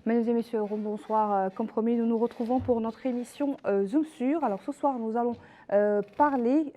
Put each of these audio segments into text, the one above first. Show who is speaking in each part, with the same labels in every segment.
Speaker 1: Mesdames et messieurs, bonsoir. Comme promis, nous nous retrouvons pour notre émission Zoom sur. Alors ce soir, nous allons parler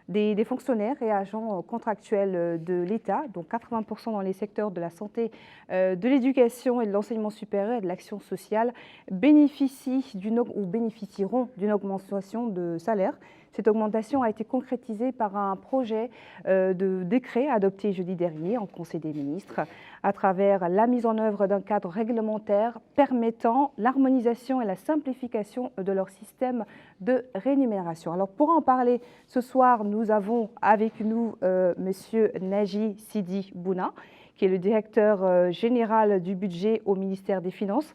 Speaker 1: des fonctionnaires et agents contractuels de l'État, donc 80% dans les secteurs de la santé, de l'éducation et de l'enseignement supérieur et de l'action sociale, bénéficieront d'une augmentation de salaire. Cette augmentation a été concrétisée par un projet de décret adopté jeudi dernier en Conseil des ministres à travers la mise en œuvre d'un cadre réglementaire permettant l'harmonisation et la simplification de leur système de rémunération. Alors pour en parler ce soir, nous avons avec nous Monsieur Naji Sidi Bouna, qui est le directeur général du budget au ministère des Finances.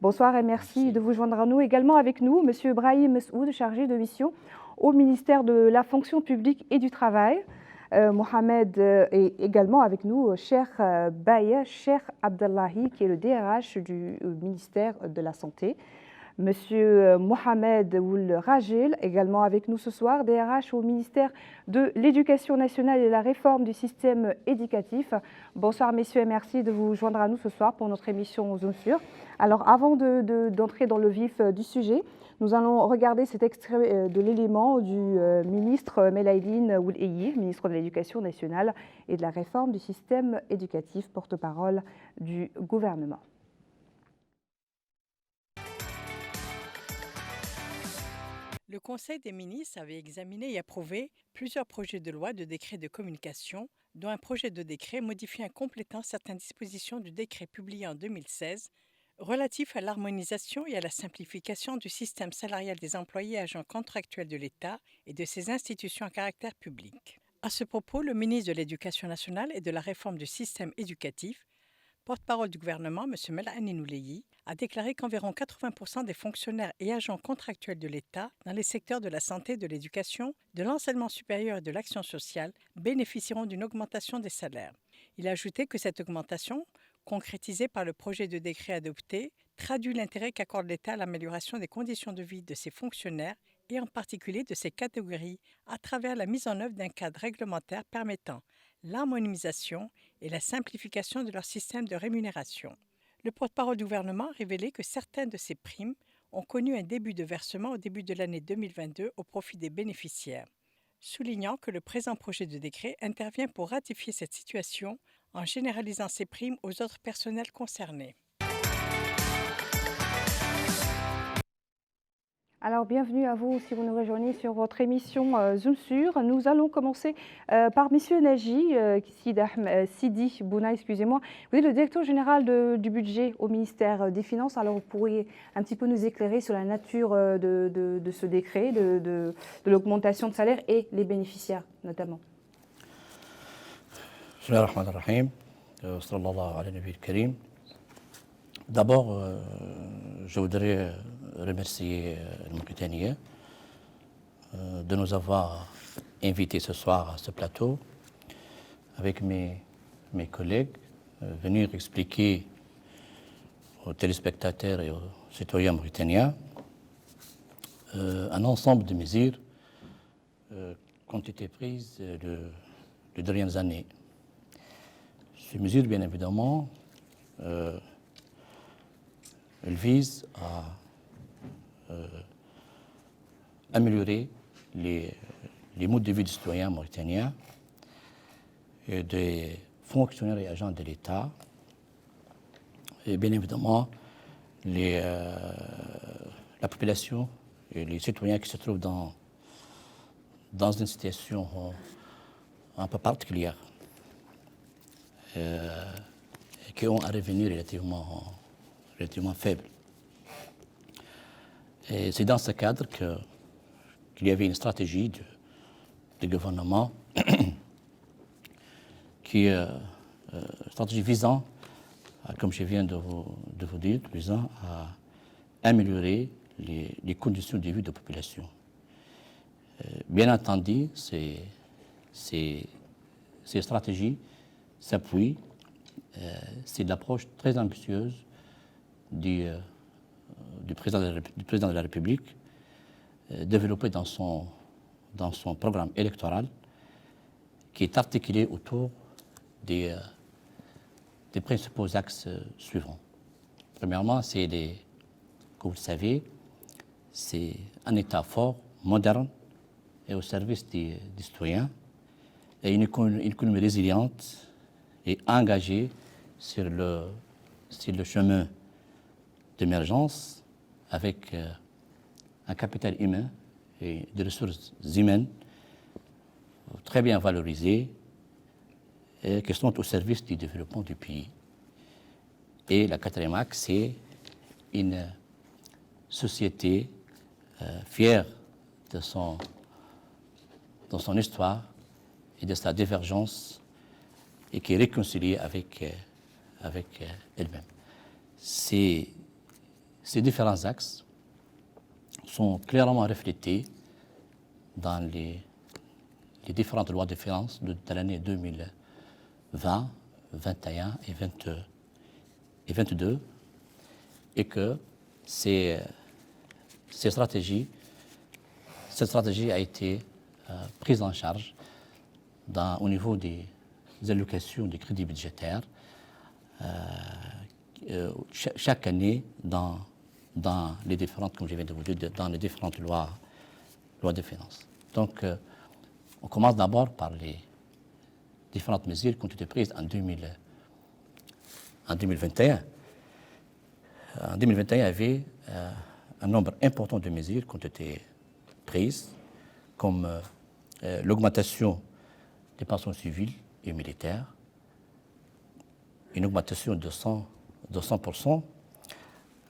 Speaker 1: Bonsoir et merci de vous joindre à nous. Également avec nous, Monsieur Brahim Messoud, chargé de mission au ministère de la fonction publique et du travail. Mohamed est également avec nous, Cheikh Baye Cheikh Abdallahi, qui est le DRH du ministère de la Santé. Monsieur Mohamed Ould Rajil, également avec nous ce soir, DRH au ministère de l'Éducation nationale et de la réforme du système éducatif. Bonsoir messieurs et merci de vous joindre à nous ce soir pour notre émission Zoom sur. Alors avant d'entrer dans le vif du sujet, nous allons regarder cet extrait de l'élément du ministre Melaydine Ould Eyi, ministre de l'Éducation nationale et de la réforme du système éducatif, porte-parole du gouvernement.
Speaker 2: Le Conseil des ministres avait examiné et approuvé plusieurs projets de loi de décrets de communication, dont un projet de décret modifiant et complétant certaines dispositions du décret publié en 2016 relatif à l'harmonisation et à la simplification du système salarial des employés et agents contractuels de l'État et de ses institutions à caractère public. À ce propos, le ministre de l'Éducation nationale et de la réforme du système éducatif, porte-parole du gouvernement, M. Melaydine Ould Eyi, a déclaré qu'environ 80% des fonctionnaires et agents contractuels de l'État dans les secteurs de la santé, de l'éducation, de l'enseignement supérieur et de l'action sociale bénéficieront d'une augmentation des salaires. Il a ajouté que cette augmentation, concrétisée par le projet de décret adopté, traduit l'intérêt qu'accorde l'État à l'amélioration des conditions de vie de ses fonctionnaires et en particulier de ces catégories à travers la mise en œuvre d'un cadre réglementaire permettant l'harmonisation et la simplification de leur système de rémunération. Le porte-parole du gouvernement a révélé que certaines de ces primes ont connu un début de versement au début de l'année 2022 au profit des bénéficiaires, soulignant que le présent projet de décret intervient pour ratifier cette situation en généralisant ces primes aux autres personnels concernés.
Speaker 1: Alors, bienvenue à vous si vous nous rejoignez sur votre émission Zoom sur. Nous allons commencer par Monsieur Naji Sidi Bouna, excusez-moi. Vous êtes le directeur général du budget au ministère des Finances. Alors, vous pourriez un petit peu nous éclairer sur la nature de ce décret, de l'augmentation de salaire et les bénéficiaires notamment.
Speaker 3: D'abord, je voudrais remercier le Mauritanie de nous avoir invités ce soir à ce plateau avec mes collègues, venir expliquer aux téléspectateurs et aux citoyens mauritaniens un ensemble de mesures qui ont été prises les dernières années. Ces mesures, bien évidemment, elles visent à améliorer les modes de vie des citoyens mauritaniens et des fonctionnaires et agents de l'État, et bien évidemment la population et les citoyens qui se trouvent dans une situation un peu particulière et qui ont un revenu relativement faible. Et c'est dans ce cadre qu'il y avait une stratégie du gouvernement stratégie visant, comme je viens de vous dire, visant à améliorer les conditions de vie de la population. Bien entendu, ces stratégies s'appuient, c'est l'approche très ambitieuse du président de la République, développé dans son programme électoral, qui est articulé autour des principaux axes suivants. Premièrement, comme vous le savez, c'est un État fort, moderne et au service des citoyens, et une économie résiliente et engagée sur le chemin d'émergence avec un capital humain et des ressources humaines très bien valorisées et qui sont au service du développement du pays. Et la quatrième axe, c'est une société fière de son histoire et de sa divergence et qui est réconciliée avec elle-même. Ces différents axes sont clairement reflétés dans les différentes lois de finances de l'année 2020, 2021 et 2022, et que cette stratégie a été prise en charge au niveau des allocations des crédits budgétaires chaque année dans les différentes, comme je viens de vous dire, dans les différentes lois de finances. Donc, on commence d'abord par les différentes mesures qui ont été prises en 2021. En 2021, il y avait un nombre important de mesures qui ont été prises, comme l'augmentation des pensions civiles et militaires, une augmentation de 100%,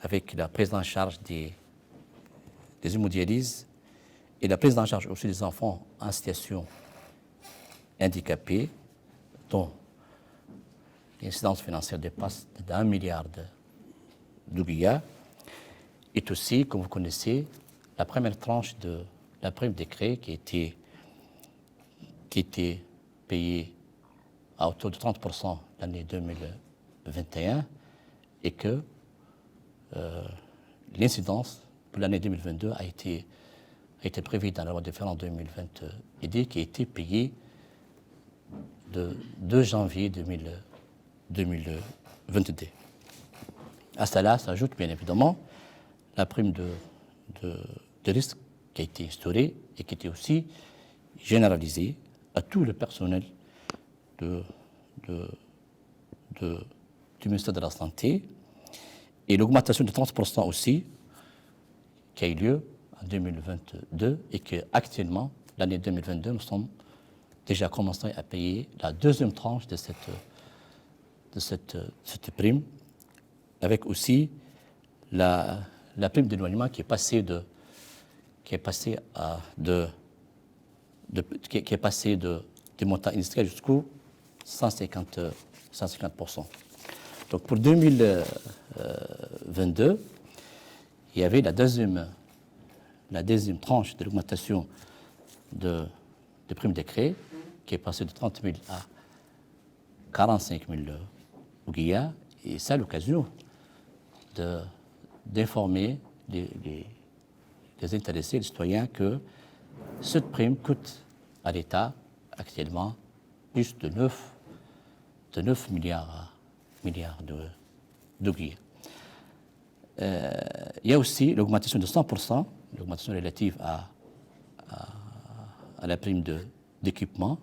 Speaker 3: avec la prise en charge des hémodialyses et la prise en charge aussi des enfants en situation handicapée, dont l'incidence financière dépasse d'1 milliard d'ouguiyas, est aussi, comme vous connaissez, la première tranche de la prime décret qui était payée à hauteur de 30% l'année 2021 et que l'incidence pour l'année 2022 a été prévue dans la loi de finances en 2022 qui a été payée de 2 janvier 2022. À cela s'ajoute bien évidemment la prime de risque qui a été instaurée et qui était aussi généralisée à tout le personnel du ministère de la Santé, et l'augmentation de 30% aussi qui a eu lieu en 2022 et qu'actuellement, l'année 2022, nous sommes déjà commencé à payer la deuxième tranche de cette prime, avec aussi la prime d'éloignement qui est passée du montant initial jusqu'au 150%. Donc pour 2022, il y avait la deuxième tranche de l'augmentation de prime décret qui est passée de 30 000 à 45 000 ouguiyas, et c'est l'occasion d'informer les intéressés, les citoyens, que cette prime coûte à l'État actuellement plus de 9 milliards d'ouguiyas. Il y a aussi l'augmentation de 100%, l'augmentation relative à la prime d'équipement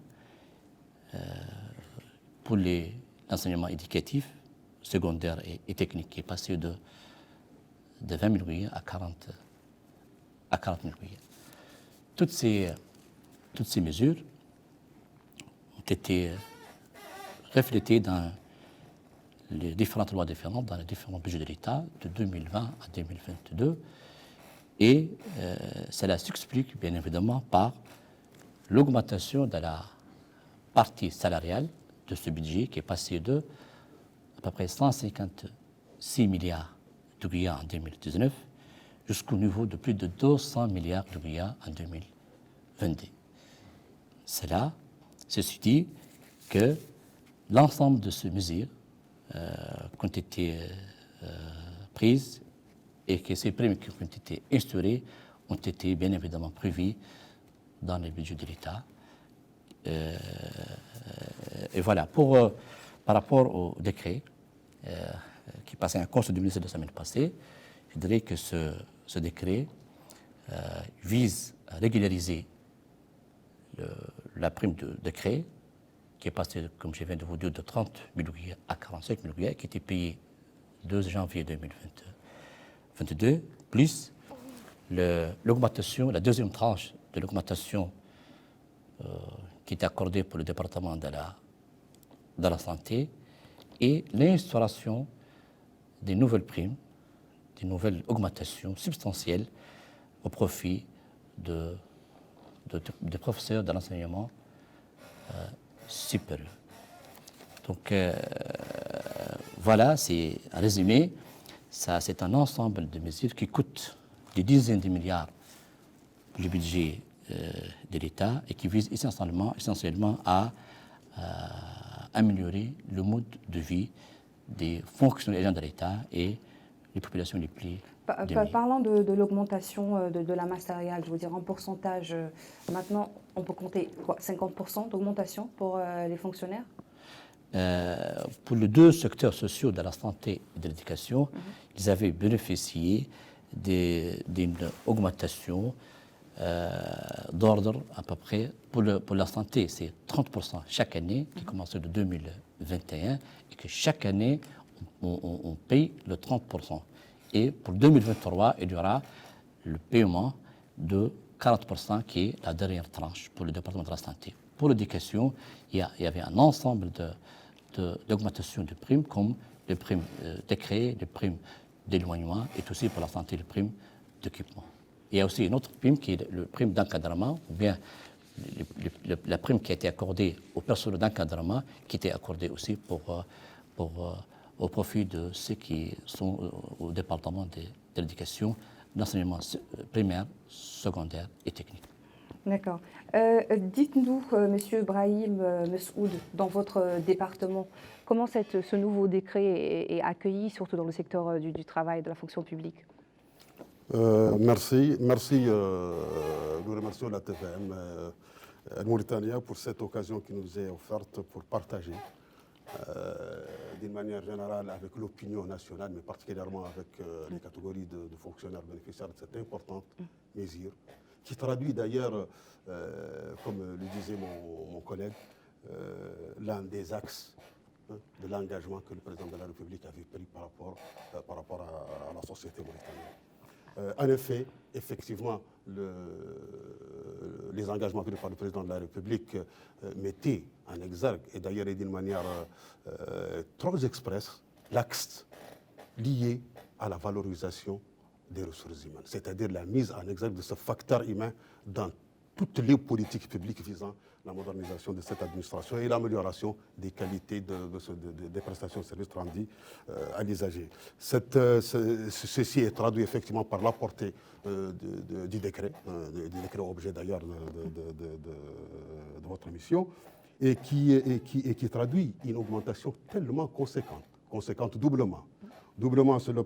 Speaker 3: pour l'enseignement éducatif, secondaire et technique, qui est passé de 20 000 ouguiyas à 40 000 ouguiyas. Toutes ces mesures ont été reflétées dans les différentes lois différentes, dans les différents budgets de l'État de 2020 à 2022, et cela s'explique bien évidemment par l'augmentation de la partie salariale de ce budget qui est passé de à peu près 156 milliards d'ouguiyas en 2019 jusqu'au niveau de plus de 200 milliards d'ouguiyas en 2022. Cela, ceci dit que l'ensemble de ces mesures qui ont été prises et que ces primes qui ont été instaurées ont été bien évidemment prévues dans les budgets de l'État. Et voilà, par rapport au décret qui passé un conseil de ministre la semaine passée. Je dirais que ce décret vise à régulariser la prime de décret, qui est passée, comme je viens de vous dire, de 30 000 roupies à 45 000 roupies, qui était payée le 2 janvier 2022, plus l'augmentation, la deuxième tranche de l'augmentation qui est accordée pour le département de la santé, et l'instauration des nouvelles primes, des nouvelles augmentations substantielles au profit des professeurs de l'enseignement supérieur. Donc voilà, c'est un résumé. C'est un ensemble de mesures qui coûtent des dizaines de milliards le budget de l'État et qui visent essentiellement à améliorer le mode de vie des fonctionnaires de l'État et les populations les plus démunies.
Speaker 1: Parlant de l'augmentation de la masse salariale, je veux dire en pourcentage, maintenant on peut compter quoi, 50% d'augmentation pour les fonctionnaires?
Speaker 3: Pour les deux secteurs sociaux de la santé et de l'éducation, ils avaient bénéficié d'une augmentation d'ordre à peu près, pour la santé, c'est 30% chaque année, qui commence de 2021, et que chaque année, on paye le 30%. Et pour 2023, il y aura le paiement de 40%, qui est la dernière tranche pour le département de la santé. Pour l'éducation, il y avait un ensemble d'augmentation de primes, comme les primes décret, les primes d'éloignement, et aussi pour la santé, les primes d'équipement. Il y a aussi une autre prime qui est le prime d'encadrement, ou bien la prime qui a été accordée aux personnels d'encadrement, qui était accordée aussi au profit de ceux qui sont au département de l'éducation, d'enseignement primaire, secondaire et technique.
Speaker 1: D'accord. Dites-nous, Monsieur Brahim Messoud, dans votre département, comment ce nouveau décret est accueilli, surtout dans le secteur du travail et de la fonction publique?
Speaker 4: Merci. Nous remercions la TVM Mauritania pour cette occasion qui nous est offerte pour partager d'une manière générale avec l'opinion nationale, mais particulièrement avec les catégories de fonctionnaires bénéficiaires de cette importante mesure, qui traduit d'ailleurs, comme le disait mon collègue, l'un des axes de l'engagement que le président de la République avait pris par rapport à la société mauritanienne. En effet, effectivement, les engagements pris par le président de la République mettaient en exergue, et d'ailleurs d'une manière très expresse, l'axe lié à la valorisation des ressources humaines, c'est-à-dire la mise en exergue de ce facteur humain dans toutes les politiques publiques visant la modernisation de cette administration et l'amélioration des qualités des prestations de services rendus à l'usager. Ceci est traduit effectivement par la portée du décret objet d'ailleurs de votre mission, et qui traduit une augmentation tellement conséquente doublement sur le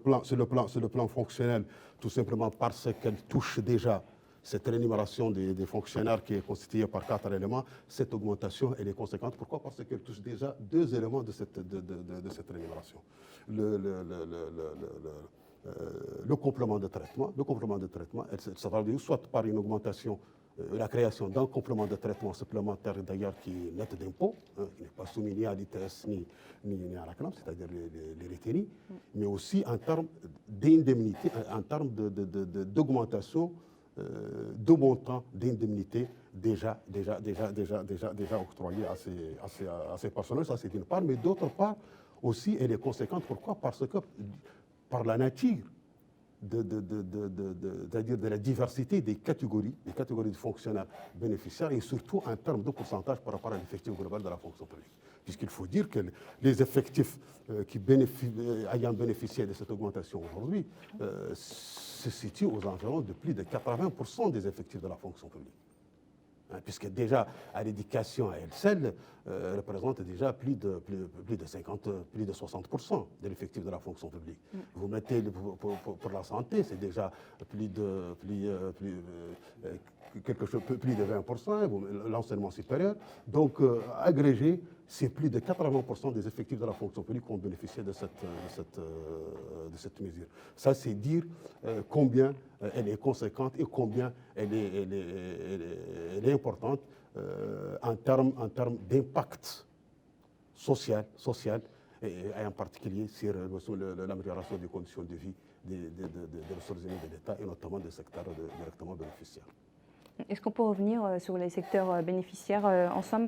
Speaker 4: plan fonctionnel, tout simplement parce qu'elle touche déjà cette rémunération des fonctionnaires qui est constituée par 4 éléments. Cette augmentation, elle est conséquente. Pourquoi? Parce qu'elle touche déjà 2 éléments de cette rémunération. Le complément de traitement. Le complément de traitement, elle se traduit soit par une augmentation, la création d'un complément de traitement supplémentaire d'ailleurs qui est net d'impôt, qui n'est pas soumis ni à l'ITS ni à la CNAM, c'est-à-dire les retenus, mais aussi en termes d'indemnité, en termes d'augmentation de montants d'indemnité déjà octroyés à ces personnels. Ça, c'est d'une part, mais d'autre part aussi, elle est conséquente. Pourquoi? Parce que par la nature c'est-à-dire de la diversité des catégories de fonctionnaires bénéficiaires, et surtout en termes de pourcentage par rapport à l'effectif global de la fonction publique. Puisqu'il faut dire que les effectifs ayant bénéficié de cette augmentation aujourd'hui se situent aux environs de plus de 80% des effectifs de la fonction publique. Puisque déjà à l'éducation à elle seule, représente déjà plus de 60% de l'effectif de la fonction publique. Vous mettez pour la santé, c'est déjà plus de 20%, l'enseignement supérieur. Donc, agrégé, c'est plus de 80% des effectifs de la fonction publique qui ont bénéficié de cette mesure. Ça, c'est dire combien elle est conséquente et combien elle est importante en termes d'impact social et en particulier sur l'amélioration des conditions de vie des ressources humaines de l'État et notamment des secteurs directement bénéficiaires.
Speaker 1: Est-ce qu'on peut revenir sur les secteurs bénéficiaires, en somme,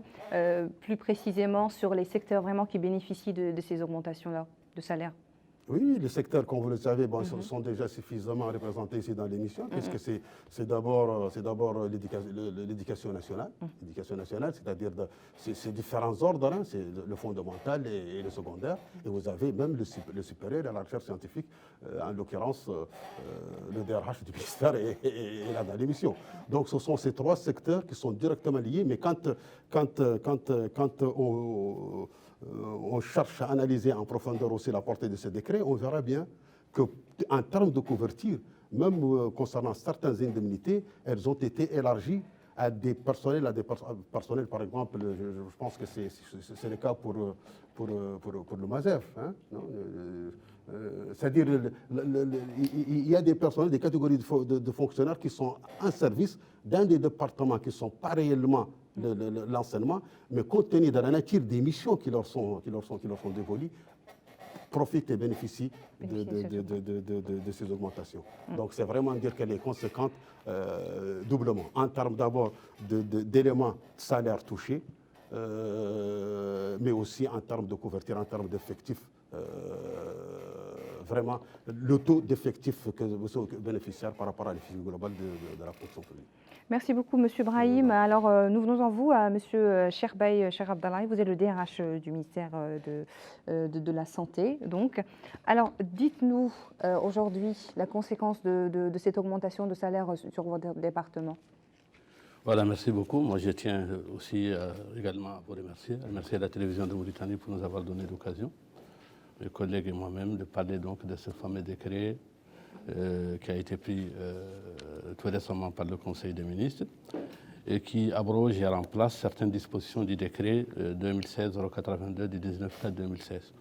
Speaker 1: plus précisément sur les secteurs vraiment qui bénéficient de ces augmentations-là de salaire?
Speaker 4: Oui, les secteurs, comme vous le savez, sont déjà suffisamment représentés ici dans l'émission, puisque c'est d'abord l'éducation nationale. L'éducation nationale, c'est-à-dire ces différents ordres, hein, c'est le fondamental et le secondaire. Et vous avez même le supérieur à la recherche scientifique, en l'occurrence, le DRH du ministère est là dans l'émission. Donc ce sont ces trois secteurs qui sont directement liés, mais quand on cherche à analyser en profondeur aussi la portée de ce décret, on verra bien qu'en termes de couverture, même concernant certaines indemnités, elles ont été élargies à des personnels, par exemple, je pense que c'est le cas pour le MASEF. Hein, c'est-à-dire, il y a des personnels, des catégories de fonctionnaires qui sont en service dans des départements qui ne sont pas réellement l'enseignement, mais compte tenu de la nature des missions qui leur sont dévolues, profitent et bénéficient de ces augmentations. Donc c'est vraiment dire qu'elle est conséquente doublement, en termes d'abord d'éléments salaires touchés, mais aussi en termes de couverture, en termes d'effectifs. Vraiment, le taux d'effectifs bénéficiaires par rapport à l'effectif global de la fonction publique.
Speaker 1: Merci beaucoup, M. Brahim. Alors, nous venons en vous à M. Cherbey Abdallah. Vous êtes le DRH du ministère de la Santé. Donc. Alors, dites-nous aujourd'hui la conséquence de cette augmentation de salaire sur votre département.
Speaker 3: Voilà, merci beaucoup. Moi, je tiens aussi également à vous remercier à la télévision de Mauritanie pour nous avoir donné l'occasion, mes collègues et moi-même, de parler donc de ce fameux décret qui a été pris tout récemment par le Conseil des ministres et qui abroge et remplace certaines dispositions du décret 2016-082 du 19/4/2016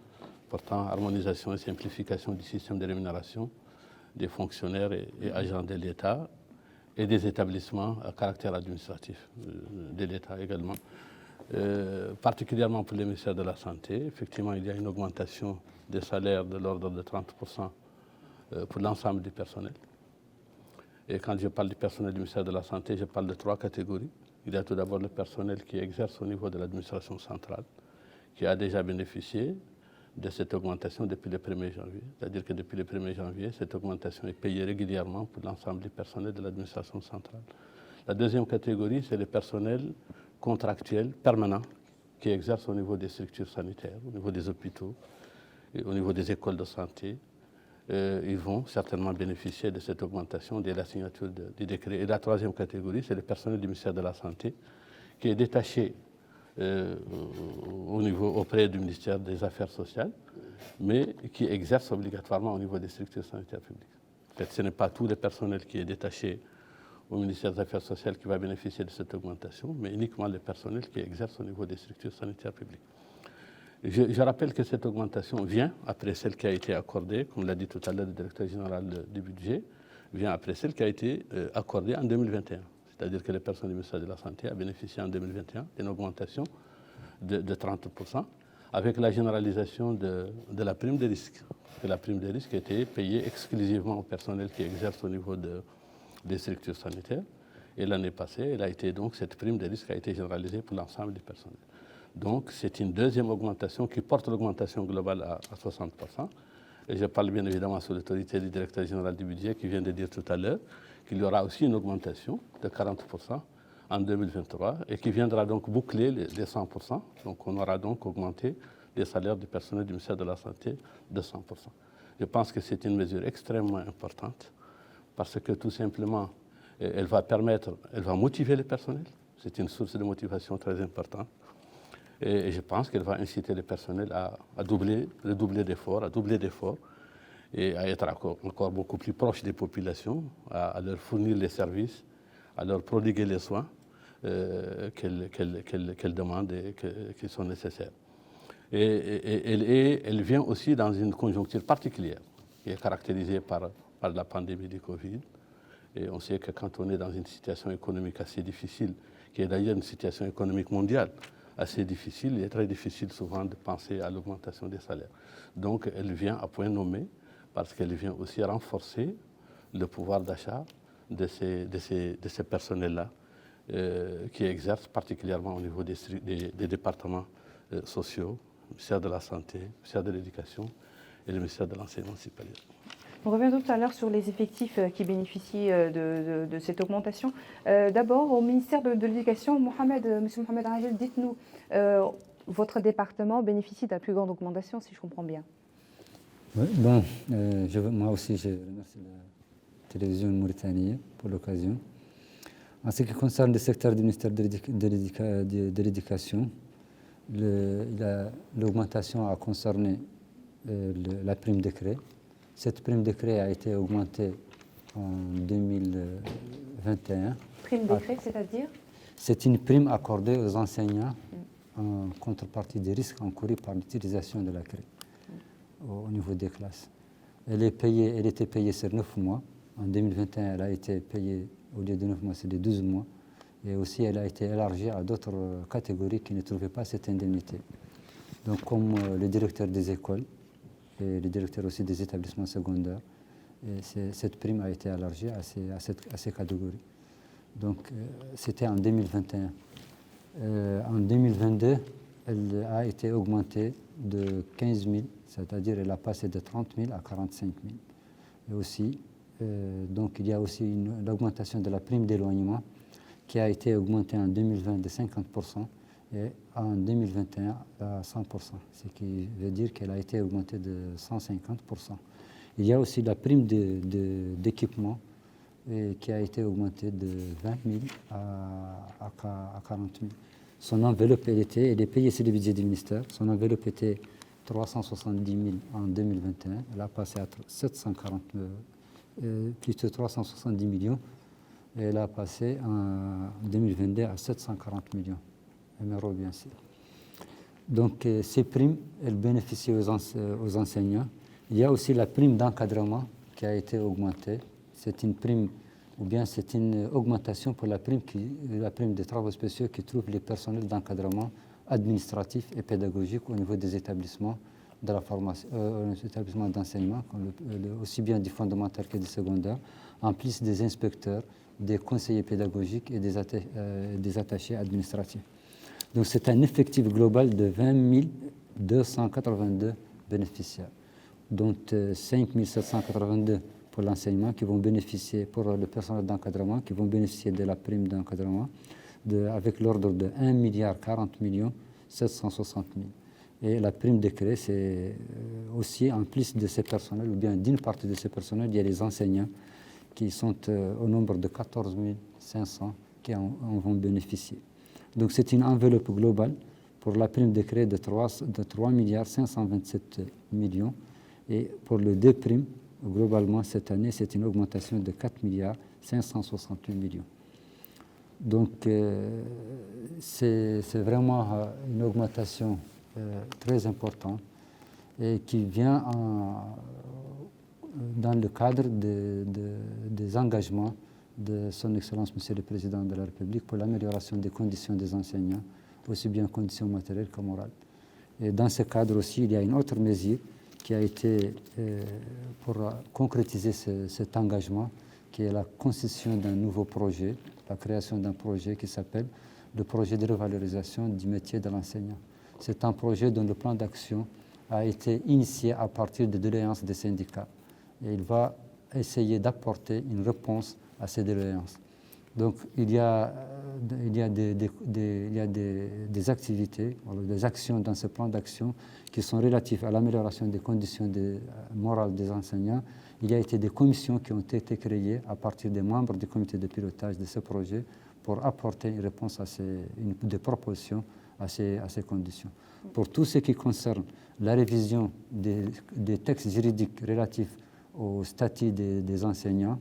Speaker 3: portant harmonisation et simplification du système de rémunération des fonctionnaires et agents de l'État et des établissements à caractère administratif de l'État également. Particulièrement pour le ministère de la Santé, effectivement, il y a une augmentation des salaires de l'ordre de 30% pour l'ensemble du personnel. Et quand je parle du personnel du ministère de la Santé, je parle de trois catégories. Il y a tout d'abord le personnel qui exerce au niveau de l'administration centrale, qui a déjà bénéficié de cette augmentation depuis le 1er janvier. C'est-à-dire que depuis le 1er janvier, cette augmentation est payée régulièrement pour l'ensemble du personnel de l'administration centrale. La deuxième catégorie, c'est le personnel contractuel permanent qui exerce au niveau des structures sanitaires, au niveau des hôpitaux, et au niveau des écoles de santé. Ils vont certainement bénéficier de cette augmentation dès la signature du décret. Et la troisième catégorie, c'est le personnel du ministère de la Santé qui est détaché auprès du ministère des Affaires sociales, mais qui exerce obligatoirement au niveau des structures sanitaires publiques. En fait, ce n'est pas tout le personnel qui est détaché au ministère des Affaires sociales qui va bénéficier de cette augmentation, mais uniquement le personnel qui exerce au niveau des structures sanitaires publiques. Je rappelle que cette augmentation vient après celle qui a été accordée, comme l'a dit tout à l'heure le directeur général du budget, vient après celle qui a été accordée en 2021. C'est-à-dire que les personnes du ministère de la Santé a bénéficié en 2021 d'une augmentation de 30%, avec la généralisation de la prime de risque. La prime de risque était payée exclusivement au personnel qui exerce au niveau des structures sanitaires. Et l'année passée, elle a été donc, cette prime de risque a été généralisée pour l'ensemble du personnel. Donc, c'est une deuxième augmentation qui porte l'augmentation globale à 60%. Et je parle bien évidemment sous l'autorité du directeur général du budget qui vient de dire tout à l'heure qu'il y aura aussi une augmentation de 40% en 2023 et qui viendra donc boucler les 100%. Donc, on aura donc augmenté les salaires du personnel du ministère de la Santé de 100%. Je pense que c'est une mesure extrêmement importante parce que tout simplement, elle va motiver le personnel. C'est une source de motivation très importante.
Speaker 5: Et je pense qu'elle va inciter les personnels à doubler d'efforts et à être encore beaucoup plus proches des populations, à leur fournir les services, à leur prodiguer les soins qu'elles demandent et qui sont nécessaires. Et elle vient aussi dans une conjoncture particulière qui est caractérisée par la pandémie du Covid. Et on sait que quand on est dans une situation économique assez difficile, qui est d'ailleurs une situation économique mondiale assez difficile, il est très difficile souvent de penser à l'augmentation des salaires. Donc elle vient à point nommé parce qu'elle vient aussi renforcer le pouvoir d'achat de ces personnels-là qui exercent particulièrement au niveau des départements sociaux, le ministère de la Santé, le ministère de l'Éducation et le ministère de l'Enseignement supérieur.
Speaker 1: On revient tout à l'heure sur les effectifs qui bénéficient de cette augmentation. D'abord, au ministère de l'Éducation, Monsieur Mohamed Rajel, dites-nous, votre département bénéficie de la plus grande augmentation, si je comprends bien.
Speaker 6: Oui, bon, moi aussi, je remercie la télévision mauritanienne pour l'occasion. En ce qui concerne le secteur du ministère de l'Éducation, l'augmentation a concerné la prime décret. Cette prime décret a été augmentée en 2021.
Speaker 1: Prime décret, c'est-à-dire?
Speaker 6: C'est une prime accordée aux enseignants en contrepartie des risques encourus par l'utilisation de la craie au niveau des classes. Elle était payée sur 9 mois. En 2021, elle a été payée, au lieu de 9 mois, c'est de 12 mois. Et aussi, elle a été élargie à d'autres catégories qui ne trouvaient pas cette indemnité. Donc, comme les directeurs des écoles et les directeurs aussi des établissements secondaires, cette prime a été élargie à ces catégories. Donc, c'était en 2021. En 2022, elle a été augmentée de 15 000, c'est-à-dire elle a passé de 30 000 à 45 000. Et aussi, donc il y a aussi l'augmentation de la prime d'éloignement qui a été augmentée en 2020 de 50% et en 2021 à 100%, ce qui veut dire qu'elle a été augmentée de 150%. Il y a aussi la prime d'équipement qui a été augmentée de 20 000 à 40 000. Son enveloppe, elle est payée sur le budget du ministère. Son enveloppe était 370 000 en 2021. Elle a passé à 370 millions. Et elle a passé en 2022 à 740 millions d'euros, bien sûr. Donc, ces primes, elles bénéficient aux enseignants. Il y a aussi la prime d'encadrement qui a été augmentée. C'est une prime, ou bien c'est une augmentation pour la prime des travaux spéciaux qui trouve les personnels d'encadrement administratif et pédagogique au niveau des établissements de la formation, établissements d'enseignement, aussi bien du fondamental que du secondaire, en plus des inspecteurs, des conseillers pédagogiques et des attachés administratifs. Donc c'est un effectif global de 20 282 bénéficiaires, dont 5 782 pour l'enseignement qui vont bénéficier, pour le personnel d'encadrement, qui vont bénéficier de la prime d'encadrement avec l'ordre de 1,40 milliard 760 000. Et la prime décret, c'est aussi en plus de ces personnels, ou bien d'une partie de ces personnels, il y a les enseignants qui sont au nombre de 14 500 qui en vont bénéficier. Donc c'est une enveloppe globale pour la prime décret de 3 milliards 527 millions. Et pour le déprime, globalement, cette année, c'est une augmentation de 4 milliards 568 millions. Donc c'est vraiment une augmentation très importante et qui vient dans le cadre des engagements de son Excellence Monsieur le Président de la République pour l'amélioration des conditions des enseignants, aussi bien conditions matérielles que morales. Et dans ce cadre aussi, il y a une autre mesure qui a été pour concrétiser cet engagement, qui est la concession d'un nouveau projet, la création d'un projet qui s'appelle le projet de revalorisation du métier de l'enseignant. C'est un projet dont le plan d'action a été initié à partir des doléances des syndicats. Et il va essayer d'apporter une réponse à ces doléances. Donc il y a des activités, des actions dans ce plan d'action qui sont relatives à l'amélioration des conditions morales des enseignants. Il y a été des commissions qui ont été créées à partir des membres du comité de pilotage de ce projet pour apporter une réponse des propositions à ces conditions. Pour tout ce qui concerne la révision des textes juridiques relatifs au statut des enseignants,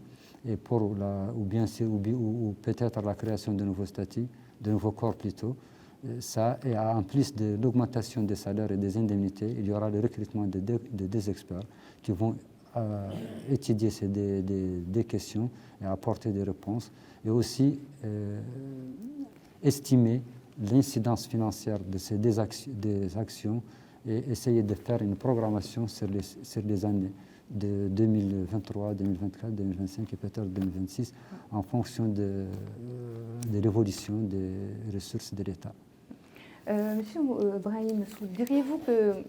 Speaker 6: et ou peut-être la création de nouveaux statuts, de nouveaux corps plutôt, ça, et en plus de l'augmentation des salaires et des indemnités, il y aura le recrutement de des experts qui vont étudier des questions et apporter des réponses, et aussi estimer l'incidence financière de des actions et essayer de faire une programmation sur les années de 2023, 2024, 2025 et peut-être 2026 en fonction de l'évolution des ressources de l'État.
Speaker 1: Monsieur Brahim, diriez-vous que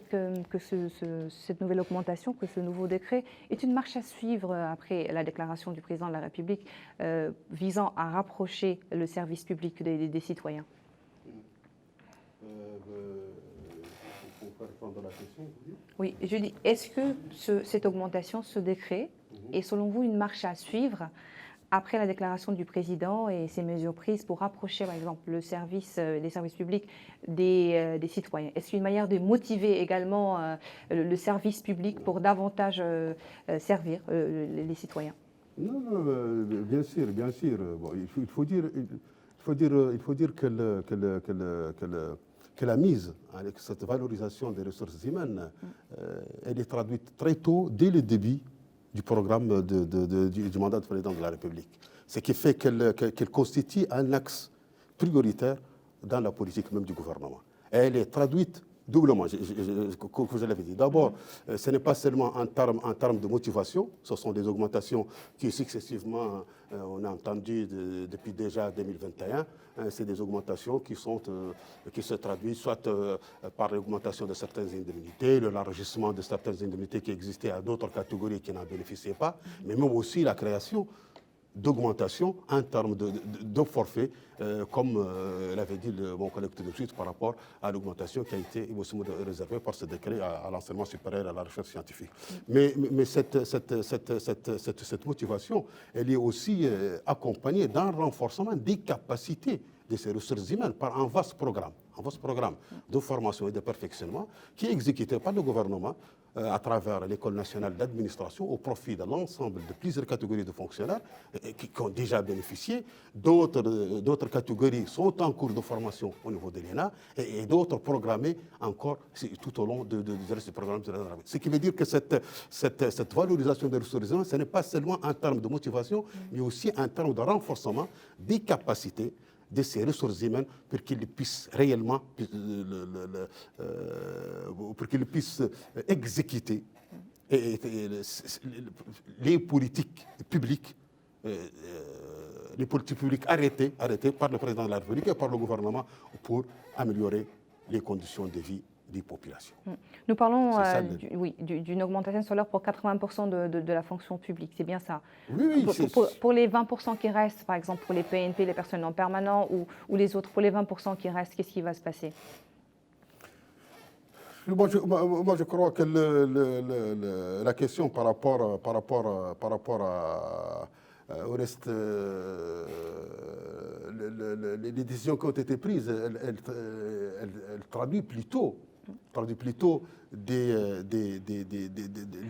Speaker 1: cette nouvelle augmentation, que ce nouveau décret est une marche à suivre après la déclaration du président de la République visant à rapprocher le service public des citoyens?
Speaker 4: Pour répondre à la question, vous dites ?
Speaker 1: Oui, je dis, est-ce que cette augmentation, ce décret, est selon vous une marche à suivre après la déclaration du président et ces mesures prises pour rapprocher, par exemple, les services publics des citoyens? Est-ce une manière de motiver également le service public pour davantage servir les citoyens?
Speaker 4: Non, bien sûr, bien sûr. Bon, il faut dire que la mise avec cette valorisation des ressources humaines, elle est traduite très tôt, dès le début du programme du mandat du président de la République. Ce qui fait qu'elle constitue un axe prioritaire dans la politique même du gouvernement. Et elle est traduite doublement, comme je l'avais dit. D'abord, ce n'est pas seulement en termes de motivation, ce sont des augmentations qui successivement, on a entendu depuis déjà 2021, c'est des augmentations qui se traduisent soit par l'augmentation de certaines indemnités, l'élargissement de certaines indemnités qui existaient à d'autres catégories qui n'en bénéficiaient pas, mais même aussi la création d'augmentation en termes de forfait, comme l'avait dit mon collègue tout de suite, par rapport à l'augmentation qui a été réservée par ce décret à l'enseignement supérieur et à la recherche scientifique. Mais cette motivation, elle est aussi accompagnée d'un renforcement des capacités de ces ressources humaines par un vaste programme de formation et de perfectionnement qui est exécuté par le gouvernement à travers l'École nationale d'administration au profit de l'ensemble de plusieurs catégories de fonctionnaires qui ont déjà bénéficié. D'autres catégories sont en cours de formation au niveau de l'ENA et d'autres programmées encore tout au long du reste du programme. Ce qui veut dire que cette valorisation des ressources humaines, ce n'est pas seulement en termes de motivation, mais aussi en termes de renforcement des capacités de ces ressources humaines pour qu'ils puissent réellement exécuter les politiques publiques arrêtées par le président de la République et par le gouvernement pour améliorer les conditions de vie des populations.
Speaker 1: Nous parlons d'une augmentation salaire pour 80% de la fonction publique, c'est bien ça?
Speaker 4: Oui,
Speaker 1: pour les 20% qui restent, par exemple pour les PNP, les personnes non permanentes ou les autres, pour les 20% qui restent, qu'est-ce qui va se passer?
Speaker 4: Moi, je crois que la question par rapport au reste, les décisions qui ont été prises, elles traduisent plutôt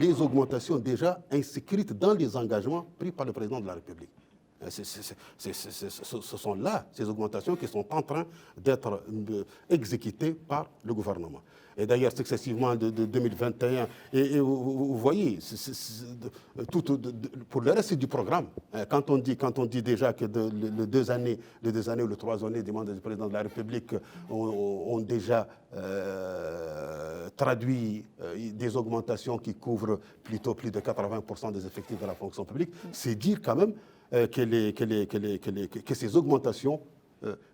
Speaker 4: les augmentations déjà inscrites dans les engagements pris par le président de la République. Ce sont là ces augmentations qui sont en train d'être exécutées par le gouvernement. Et d'ailleurs, successivement de 2021, et vous voyez, pour le reste du programme, quand on dit déjà que les 2 années ou les 3 années du mandat du président de la République ont déjà traduit des augmentations qui couvrent plutôt plus de 80% des effectifs de la fonction publique, c'est dire quand même que ces augmentations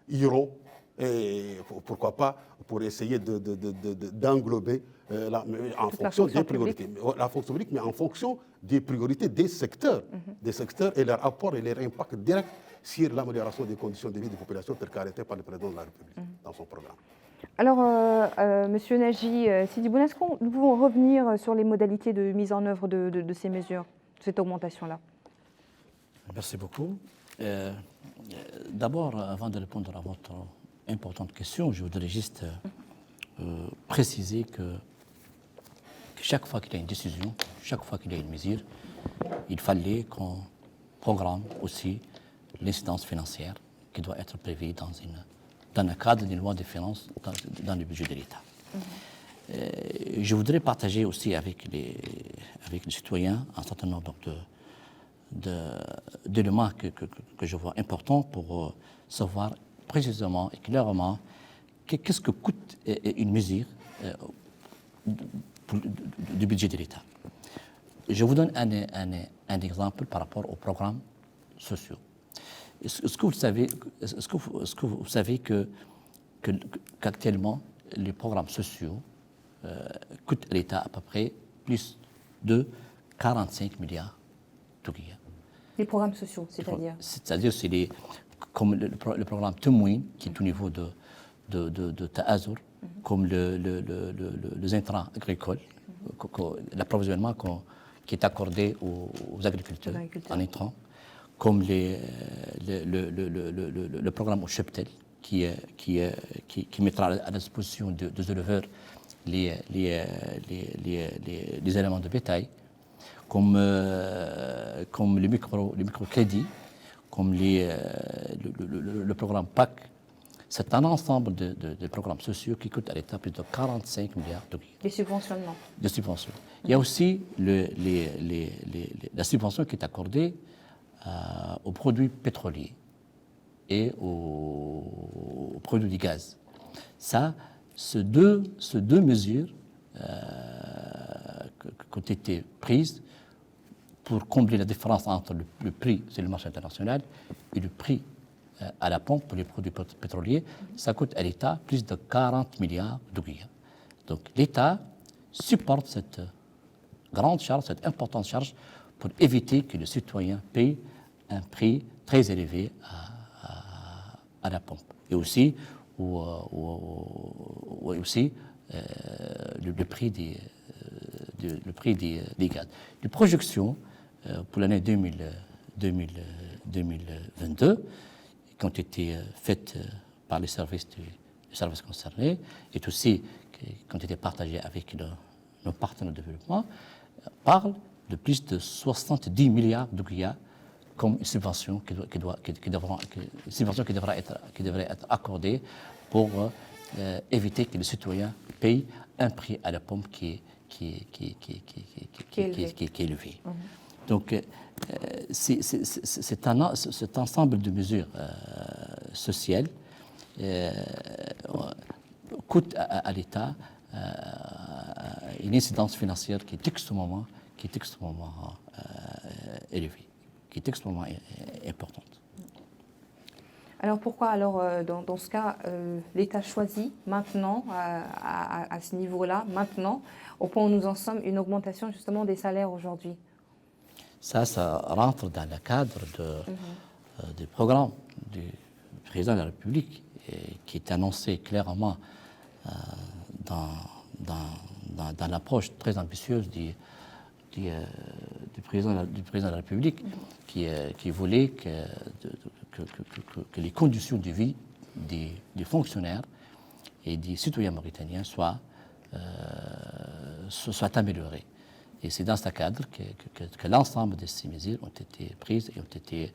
Speaker 4: iront, et pourquoi pas, pour essayer d'englober en fonction des priorités. La fonction publique, mais en fonction des priorités des secteurs, et leur apport et leur impact direct sur l'amélioration des conditions de vie des populations telles qu'arrêtées par le président de la République dans son programme.
Speaker 1: Alors, Monsieur Naji Sidibounes, est-ce que nous pouvons revenir sur les modalités de mise en œuvre de ces mesures, de cette augmentation-là?
Speaker 3: Merci beaucoup. D'abord, avant de répondre à votre importante question. Je voudrais juste préciser que chaque fois qu'il y a une décision, chaque fois qu'il y a une mesure, il fallait qu'on programme aussi l'incidence financière qui doit être prévue dans le cadre d'une loi de finances dans le budget de l'État. Je voudrais partager aussi avec les citoyens un certain nombre d'éléments que je vois importants pour savoir précisément et clairement qu'est-ce que coûte une mesure du budget de l'État. Je vous donne un exemple par rapport aux programmes sociaux. Est-ce que vous savez qu'actuellement, les programmes sociaux coûtent à l'État à peu près plus de 45 milliards d'ouguiya.
Speaker 1: Les programmes sociaux, c'est-à-dire?
Speaker 3: C'est-à-dire, c'est comme le programme Temouine, qui est au niveau de Ta'azour, comme les intrants agricoles, l'approvisionnement qui est accordé aux agriculteurs en intrants, comme le programme au cheptel, qui mettra à la disposition des éleveurs les éléments de bétail, comme le microcrédit, comme le programme PAC. C'est un ensemble de programmes sociaux qui coûtent à l'État plus de 45 milliards d'euros.
Speaker 1: Des subventionnements.
Speaker 3: De subventions. Il y a aussi la subvention qui est accordée aux produits pétroliers et aux produits du gaz. Ça, ces deux mesures qui ont été prises pour combler la différence entre le prix sur le marché international et le prix à la pompe pour les produits pétroliers, ça coûte à l'État plus de 40 milliards d'ouguiya. Donc l'État supporte cette grande charge, cette importante charge, pour éviter que le citoyen paye un prix très élevé à la pompe. Et aussi, le prix des gaz. Les projections pour l'année 2022 qui ont été faites par les services concernés et aussi qui ont été partagées avec nos partenaires de développement parlent de plus de 70 milliards d'ouguiya comme une subvention qui devrait être accordée pour éviter que le citoyen paye un prix à la pompe qui est élevé. Donc, cet ensemble de mesures sociales coûte à l'État une incidence financière qui est extrêmement élevée, qui est extrêmement importante.
Speaker 1: Alors pourquoi dans ce cas l'État choisit maintenant à ce niveau-là, maintenant, au point où nous en sommes, une augmentation justement des salaires aujourd'hui?
Speaker 3: Ça rentre dans le cadre du programme du président de la République qui est annoncé clairement dans l'approche très ambitieuse du président de la République qui voulait que les conditions de vie des fonctionnaires et des citoyens mauritaniens soient améliorées. Et c'est dans ce cadre que l'ensemble de ces mesures ont été prises et ont été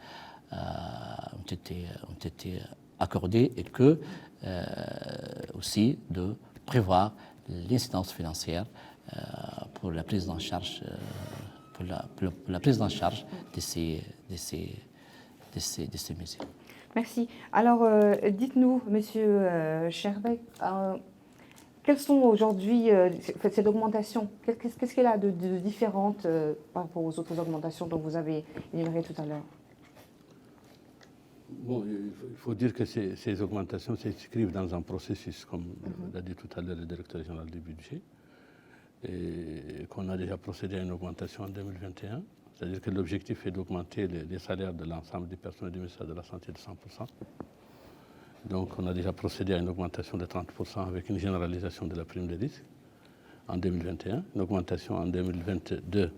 Speaker 3: accordées et que aussi de prévoir l'incidence financière pour la prise en charge de ces mesures.
Speaker 1: Merci. Alors, dites-nous, Monsieur Cherbek, quelles sont aujourd'hui cette augmentation? Qu'est-ce qu'elle a de différente par rapport aux autres augmentations dont vous avez énumérées tout à l'heure?
Speaker 5: Bon, il faut dire que ces augmentations s'inscrivent dans un processus, comme l'a dit tout à l'heure le directeur général du budget, et qu'on a déjà procédé à une augmentation en 2021. C'est-à-dire que l'objectif est d'augmenter les salaires de l'ensemble des personnels du ministère de la Santé de 100%. Donc on a déjà procédé à une augmentation de 30% avec une généralisation de la prime de risque en 2021, une augmentation en 2022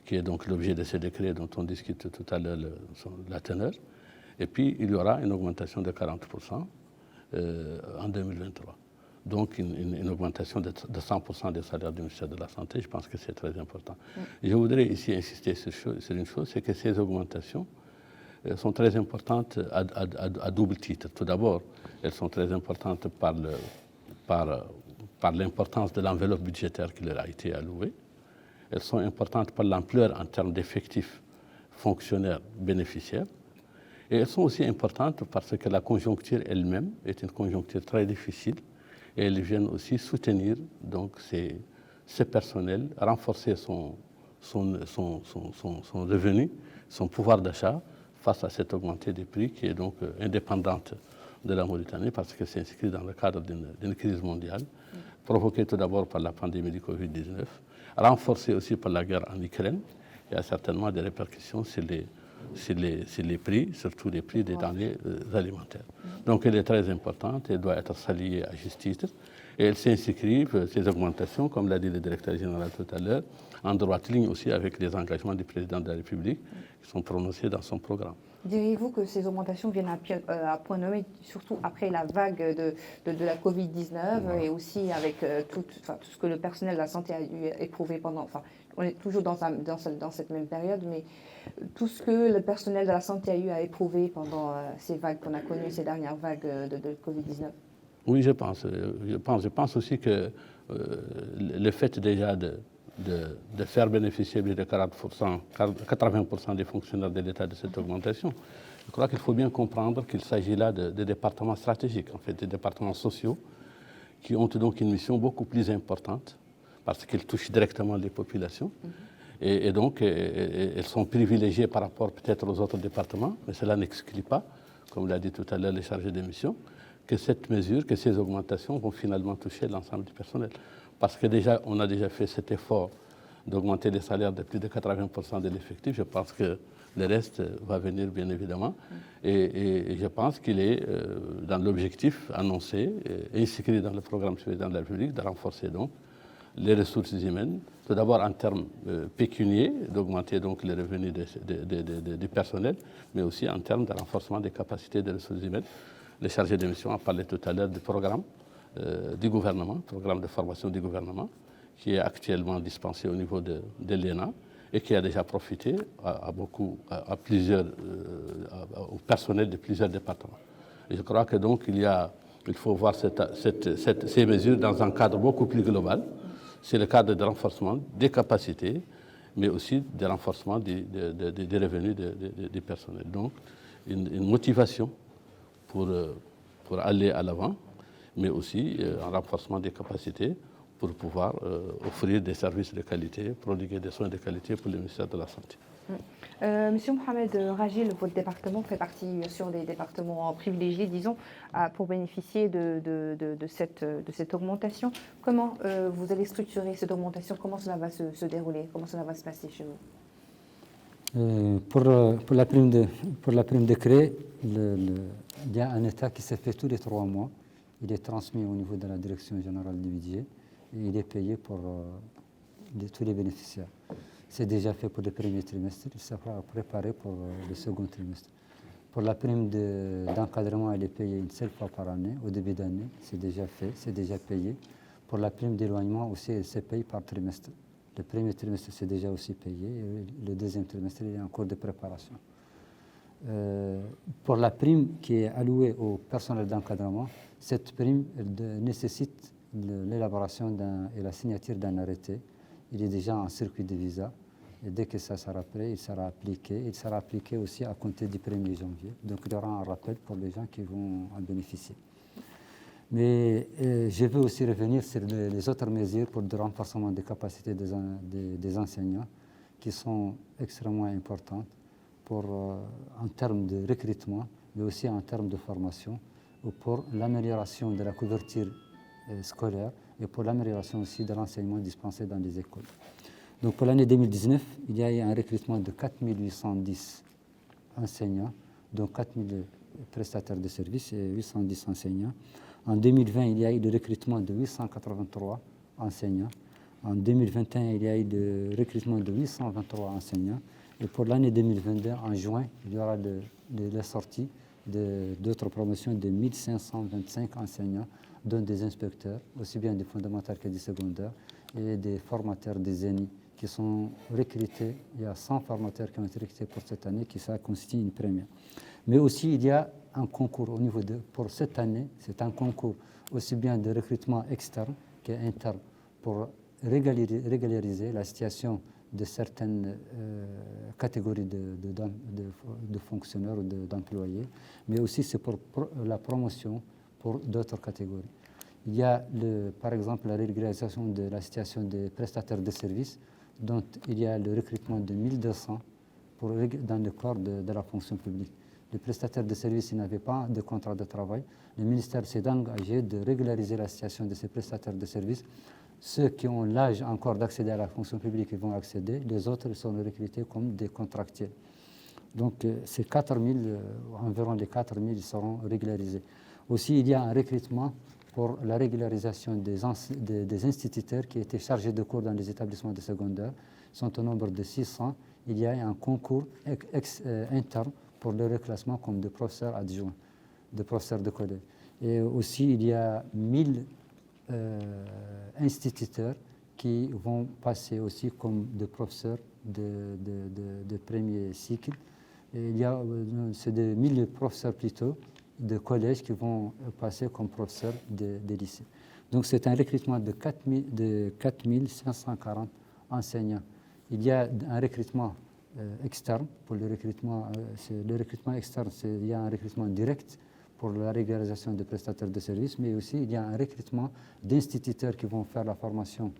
Speaker 5: qui est donc l'objet de ces décrets dont on discute tout à l'heure la teneur. Et puis il y aura une augmentation de 40% en 2023. Donc une augmentation de 100% des salaires du ministère de la Santé, je pense que c'est très important. Je voudrais ici insister sur une chose, c'est que ces augmentations sont très importantes à double titre. Tout d'abord, elles sont très importantes par l'importance de l'enveloppe budgétaire qui leur a été allouée. Elles sont importantes par l'ampleur en termes d'effectifs fonctionnaires bénéficiaires. Et elles sont aussi importantes parce que la conjoncture elle-même est une conjoncture très difficile et elles viennent aussi soutenir donc, ces personnels, renforcer son revenu, son pouvoir d'achat face à cette augmentée des prix qui est donc indépendante de la Mauritanie parce que c'est inscrit dans le cadre d'une crise mondiale, provoquée tout d'abord par la pandémie du Covid-19, renforcée aussi par la guerre en Ukraine. Il y a certainement des répercussions sur les prix, surtout les prix des denrées alimentaires. Donc elle est très importante, elle doit être saluée à juste titre. Et elles s'inscrivent, ces augmentations, comme l'a dit le directeur général tout à l'heure, en droite ligne aussi avec les engagements du président de la République qui sont prononcés dans son programme.
Speaker 1: Diriez-vous que ces augmentations viennent à point nommé, surtout après la vague de la Covid-19 et aussi avec tout ce que le personnel de la santé a éprouvé pendant... Enfin, on est toujours dans cette même période, mais tout ce que le personnel de la santé a eu à éprouver pendant ces vagues qu'on a connues, ces dernières vagues de Covid-19.
Speaker 5: Oui, je pense aussi que le fait déjà de faire bénéficier plus de 80% des fonctionnaires de l'État de cette augmentation, je crois qu'il faut bien comprendre qu'il s'agit là de départements stratégiques, en fait, des départements sociaux qui ont donc une mission beaucoup plus importante parce qu'ils touchent directement les populations. Et donc, elles sont privilégiées par rapport peut-être aux autres départements, mais cela n'exclut pas, comme l'a dit tout à l'heure les chargés de mission, que cette mesure, que ces augmentations vont finalement toucher l'ensemble du personnel. Parce que déjà, on a déjà fait cet effort d'augmenter les salaires de plus de 80% de l'effectif. Je pense que le reste va venir, bien évidemment. Et je pense qu'il est dans l'objectif annoncé, inscrit dans le programme du président de la République, de renforcer donc les ressources humaines. Tout d'abord en termes pécuniaires, d'augmenter donc les revenus du personnel, mais aussi en termes de renforcement des capacités des ressources humaines. Le chargé de mission a parlé tout à l'heure du programme du gouvernement, programme de formation du gouvernement, qui est actuellement dispensé au niveau de l'ENA et qui a déjà profité au personnel de plusieurs départements. Et je crois que donc il faut voir ces mesures dans un cadre beaucoup plus global. C'est le cadre de renforcement des capacités, mais aussi de renforcement des revenus des personnels. Donc, une motivation pour aller à l'avant, mais aussi un renforcement des capacités pour pouvoir offrir des services de qualité, prodiguer des soins de qualité pour le ministère de la Santé.
Speaker 1: Monsieur Mohamed Ragil, votre département fait partie bien sûr des départements privilégiés, disons, pour bénéficier de cette augmentation. Comment vous allez structurer cette augmentation? Comment cela va se dérouler? Comment cela va se passer chez vous?
Speaker 6: Pour la prime de créer, il y a un état qui se fait tous les 3 mois. Il est transmis au niveau de la direction générale du budget et il est payé pour tous les bénéficiaires. C'est déjà fait pour le premier trimestre, il sera préparé pour le second trimestre. Pour la prime d'encadrement, elle est payée une seule fois par année, au début d'année, c'est déjà fait, c'est déjà payé. Pour la prime d'éloignement aussi, elle se paye par trimestre. Le premier trimestre, c'est déjà aussi payé, et le deuxième trimestre, il est en cours de préparation. Pour la prime qui est allouée au personnel d'encadrement, cette prime nécessite l'élaboration et la signature d'un arrêté. Il est déjà en circuit de visa. Et dès que ça sera prêt, il sera appliqué. Il sera appliqué aussi à compter du 1er janvier. Donc il y aura un rappel pour les gens qui vont en bénéficier. Mais je veux aussi revenir sur les autres mesures pour le renforcement des capacités des enseignants qui sont extrêmement importantes en termes de recrutement, mais aussi en termes de formation, ou pour l'amélioration de la couverture scolaire et pour l'amélioration aussi de l'enseignement dispensé dans les écoles. Donc pour l'année 2019, il y a eu un recrutement de 4810 enseignants, dont 4000 prestataires de services et 810 enseignants. En 2020, il y a eu le recrutement de 883 enseignants. En 2021, il y a eu le recrutement de 823 enseignants. Et pour l'année 2022, en juin, il y aura la sortie d'autres promotions de 1525 enseignants, dont des inspecteurs, aussi bien des fondamentales que des secondaires, et des formateurs des ENI qui sont recrutés. Il y a 100 formateurs qui ont été recrutés pour cette année, qui ça constitue une première. Mais aussi, il y a un concours au niveau pour cette année, c'est un concours aussi bien de recrutement externe qu'interne pour régulariser la situation de certaines catégories de fonctionnaires ou d'employés, mais aussi c'est pour la promotion pour d'autres catégories. Il y a, par exemple, la régularisation de la situation des prestataires de services, dont il y a le recrutement de 1200 dans le corps de la fonction publique. Les prestataires de services, ils n'avaient pas de contrat de travail. Le ministère s'est engagé de régulariser la situation de ces prestataires de services. Ceux qui ont l'âge encore d'accéder à la fonction publique, ils vont accéder. Les autres sont recrutés comme des contractuels. Donc, ces 4000, environ les 4000 seront régularisés. Aussi, il y a un recrutement pour la régularisation des instituteurs qui étaient chargés de cours dans les établissements de secondaire. Ils sont au nombre de 600. Il y a un concours interne pour le reclassement comme de professeurs adjoints, de professeurs de collège. Et aussi, il y a 1000 instituteurs qui vont passer aussi comme des professeurs de premier cycle. C'est des 1000 professeurs plutôt de collège qui vont passer comme professeurs de lycée. Donc c'est un recrutement de 4540 enseignants. Il y a un recrutement externe. Pour le recrutement externe, il y a un recrutement direct pour la régularisation des prestataires de services, mais aussi il y a un recrutement d'instituteurs qui vont faire la formation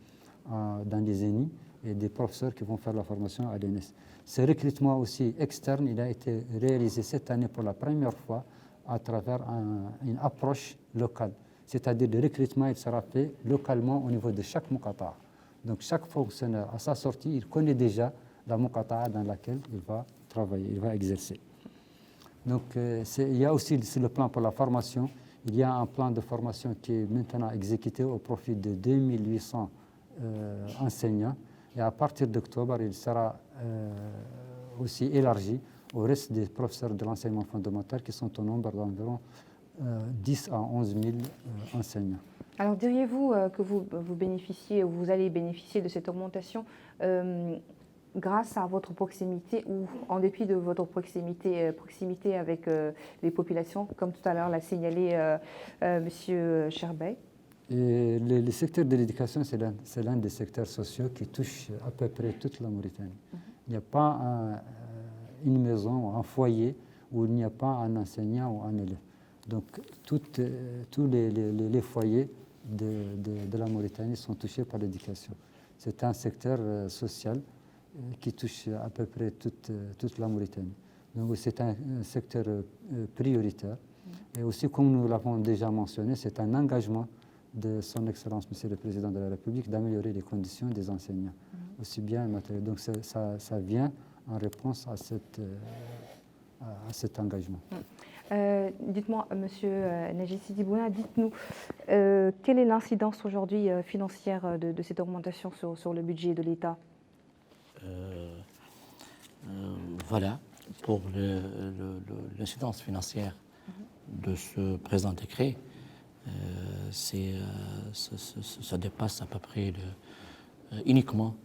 Speaker 6: dans les ENI et des professeurs qui vont faire la formation à l'ENS. Ce recrutement aussi externe, il a été réalisé cette année pour la première fois à travers une approche locale. C'est-à-dire le recrutement, il sera fait localement au niveau de chaque Muqata'a. Donc chaque fonctionnaire, à sa sortie, il connaît déjà la Muqata'a dans laquelle il va travailler, il va exercer. Donc il y a aussi sur le plan pour la formation, il y a un plan de formation qui est maintenant exécuté au profit de 2800 enseignants. Et à partir d'octobre, il sera aussi élargi au reste des professeurs de l'enseignement fondamental qui sont au nombre d'environ 10 à 11 000 enseignants.
Speaker 1: Alors diriez-vous que vous bénéficiez ou vous allez bénéficier de cette augmentation grâce à votre proximité ou en dépit de votre proximité avec les populations, comme tout à l'heure l'a signalé M. Cherbey?
Speaker 6: Le secteur de l'éducation, c'est l'un des secteurs sociaux qui touche à peu près toute la Mauritanie. Il n'y a pas une maison, un foyer où il n'y a pas un enseignant ou un élève. Donc, tous les foyers de la Mauritanie sont touchés par l'éducation. C'est un secteur social qui touche à peu près toute la Mauritanie. Donc, c'est un secteur prioritaire. Et aussi, comme nous l'avons déjà mentionné, c'est un engagement de son Excellence, Monsieur le Président de la République, d'améliorer les conditions des enseignants, aussi bien matériel. Donc, ça vient en réponse à cet engagement.
Speaker 1: Dites-moi, Monsieur Najib Sidi Bouna, dites-nous, quelle est l'incidence aujourd'hui financière de cette augmentation sur le budget de l'État?
Speaker 3: Voilà, pour l'incidence financière de ce présent décret, ça dépasse à peu près uniquement,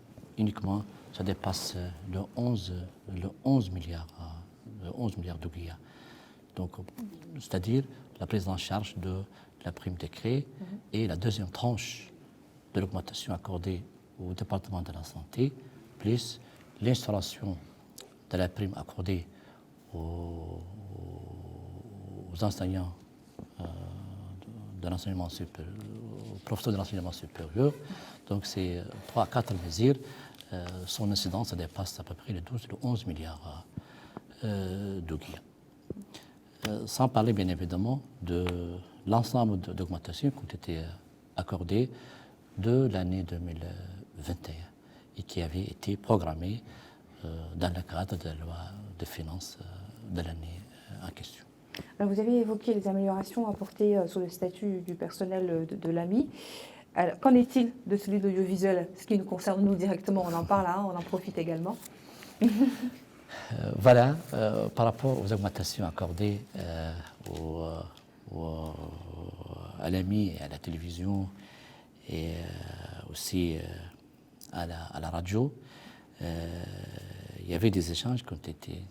Speaker 3: ça dépasse le 11 milliards d'oublias. Donc, c'est-à-dire la prise en charge de la prime décret et la deuxième tranche de l'augmentation accordée au département de la santé, plus l'instauration de la prime accordée aux enseignants de l'enseignement supérieur, aux professeurs de l'enseignement supérieur. Donc, ces 3 à 4 mesures, son incidence dépasse à peu près les 12 ou 11 milliards d'oublias. Sans parler bien évidemment de l'ensemble d'augmentations qui ont été accordées de l'année 2021 et qui avaient été programmées dans le cadre de la loi de finances de l'année en question.
Speaker 1: Alors, vous avez évoqué les améliorations apportées sur le statut du personnel de l'AMI. Qu'en est-il de celui de l'audiovisuel? Ce qui nous concerne nous directement, on en parle, on en profite également.
Speaker 3: Voilà, par rapport aux augmentations accordées à l'AMI et à la télévision et aussi à la radio, il y avait des échanges qui étaient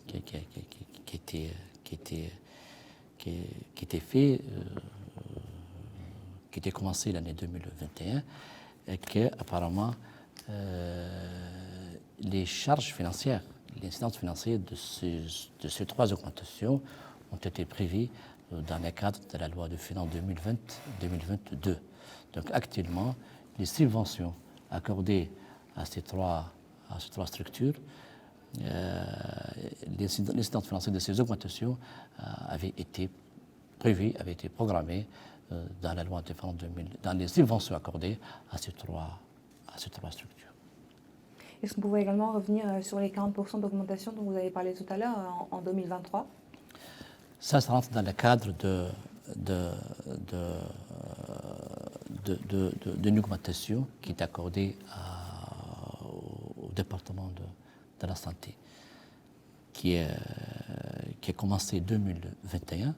Speaker 3: faits, qui étaient commencés l'année 2021, et que apparemment les charges financières, l'incidence financière de ces trois augmentations ont été prévues dans le cadre de la loi de finances 2020-2022. Donc actuellement, les subventions accordées à ces trois structures, l'incidence financière de ces augmentations avait été prévue, avait été programmée dans la loi de finances 2000, dans les subventions accordées à ces trois structures.
Speaker 1: Est-ce qu'on pouvait également revenir sur les 40% d'augmentation dont vous avez parlé tout à l'heure en 2023 ?
Speaker 3: Ça rentre dans le cadre d'une augmentation qui est accordée au département de la santé, qui a commencé en 2021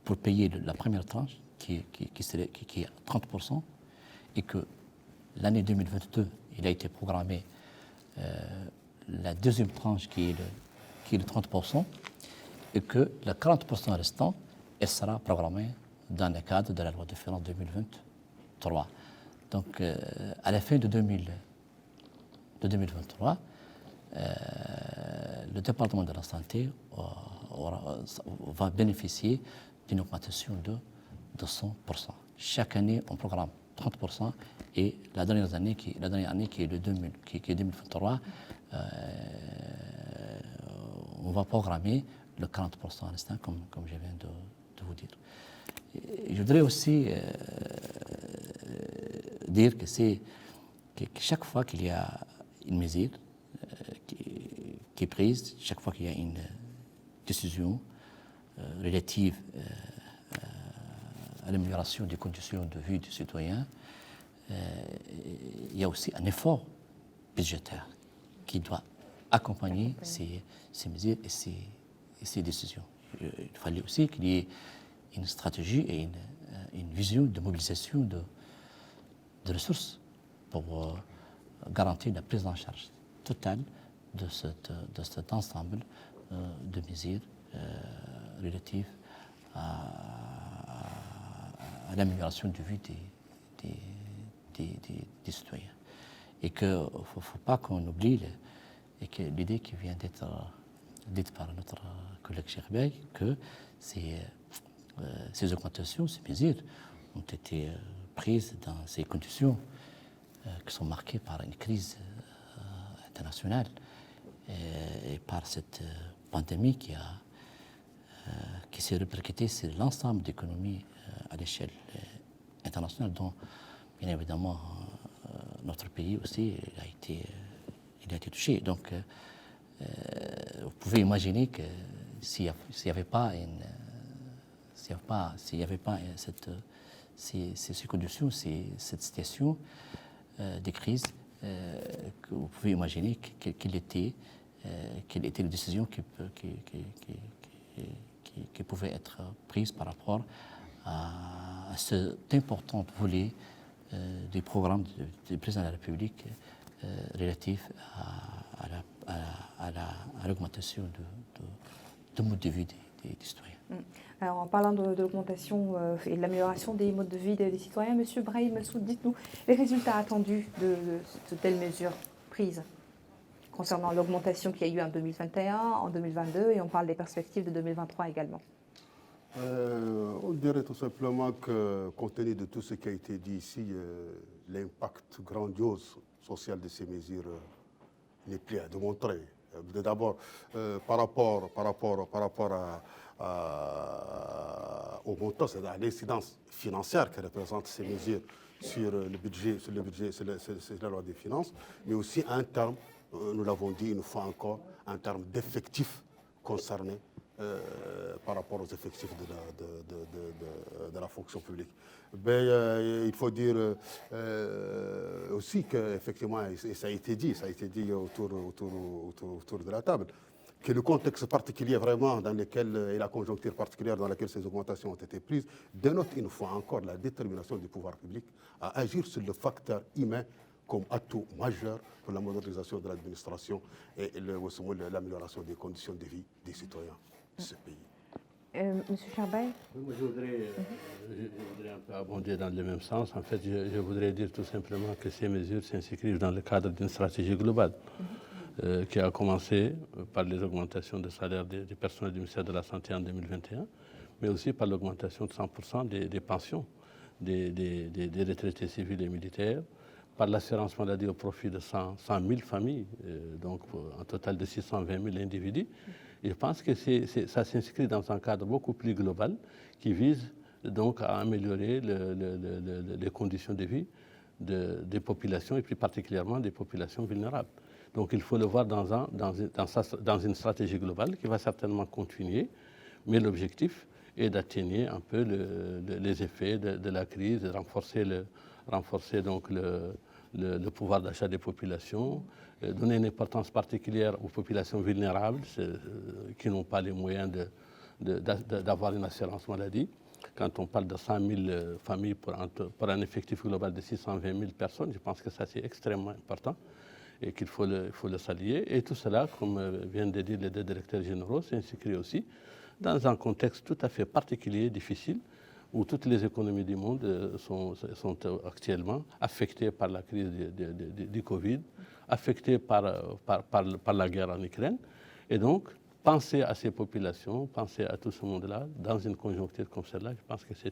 Speaker 3: pour payer la première tranche qui est 30%, et que l'année 2022, il a été programmé la deuxième tranche qui est de 30%, et que le 40% restant, elle sera programmée dans le cadre de la loi de finances 2023. Donc, à la fin de 2023, le département de la santé va bénéficier d'une augmentation de 100%. Chaque année, on programme 30%, et la dernière année qui est 2023, on va programmer le 40% restant, comme je viens de vous dire. Et je voudrais aussi dire que chaque fois qu'il y a une mesure qui est prise, chaque fois qu'il y a une décision relative à l'amélioration des conditions de vie des citoyens, il y a aussi un effort budgétaire qui doit accompagner ces mesures et ces décisions. Il fallait aussi qu'il y ait une stratégie et une vision de mobilisation de ressources pour garantir la prise en charge totale de cet ensemble de mesures relatives à l'amélioration de vie des citoyens. Et qu'il ne faut pas qu'on oublie l'idée qui vient d'être dite par notre collègue Cherbey, que ces augmentations, ces mesures ont été prises dans ces conditions qui sont marquées par une crise internationale et par cette pandémie qui s'est répercutée sur l'ensemble d'économies à l'échelle internationale, dont bien évidemment notre pays aussi il a été touché. Donc vous pouvez imaginer que s'il n'y avait pas ces conditions, cette situation de crise, que vous pouvez imaginer quelle était la décision qui pouvait être prise par rapport à cet important volet du programme du président de la République relatif à l'augmentation de mode de vie des citoyens.
Speaker 1: Alors, en parlant de l'augmentation et de l'amélioration des modes de vie des citoyens, M. Brahim Messoud, dites-nous les résultats attendus de telles mesures prises concernant l'augmentation qu'il y a eu en 2021, en 2022, et on parle des perspectives de 2023 également.
Speaker 4: On dirait tout simplement que, compte tenu de tout ce qui a été dit ici, l'impact grandiose social de ces mesures n'est plus à démontrer. D'abord, par rapport au montant, c'est-à-dire à l'incidence financière que représentent ces mesures sur le budget, sur la loi des finances, mais aussi en termes, nous l'avons dit une fois encore, en termes d'effectifs concernés par rapport aux effectifs de la fonction publique. Mais il faut dire aussi qu'effectivement, et ça a été dit autour de la table, que le contexte particulier vraiment dans lequel, et la conjoncture particulière dans laquelle ces augmentations ont été prises, dénote une fois encore la détermination du pouvoir public à agir sur le facteur humain comme atout majeur pour la modernisation de l'administration et l'amélioration des conditions de vie des citoyens de ce pays.
Speaker 1: Monsieur Charbel?
Speaker 5: Je voudrais un peu abonder dans le même sens. En fait, je voudrais dire tout simplement que ces mesures s'inscrivent dans le cadre d'une stratégie globale qui a commencé par les augmentations de salaire des personnels du ministère de la Santé en 2021, mais aussi par l'augmentation de 100% des pensions des retraités civils et militaires, par l'assurance maladie au profit de 100 000 familles, donc un total de 620 000 individus. Et je pense que ça s'inscrit dans un cadre beaucoup plus global qui vise donc à améliorer les conditions de vie des populations et plus particulièrement des populations vulnérables. Donc il faut le voir dans une stratégie globale qui va certainement continuer, mais l'objectif est d'atténuer un peu les effets de la crise, de renforcer donc le pouvoir d'achat des populations, donner une importance particulière aux populations vulnérables qui n'ont pas les moyens d'avoir une assurance maladie. Quand on parle de 100 000 familles pour un effectif global de 620 000 personnes, je pense que ça c'est extrêmement important et qu'il faut le saluer. Et tout cela, comme viennent de dire les deux directeurs généraux, s'inscrit aussi dans un contexte tout à fait particulier, difficile, où toutes les économies du monde sont actuellement affectées par la crise du Covid, affectées par la guerre en Ukraine. Et donc, penser à ces populations, penser à tout ce monde-là, dans une conjoncture comme celle-là, je pense que c'est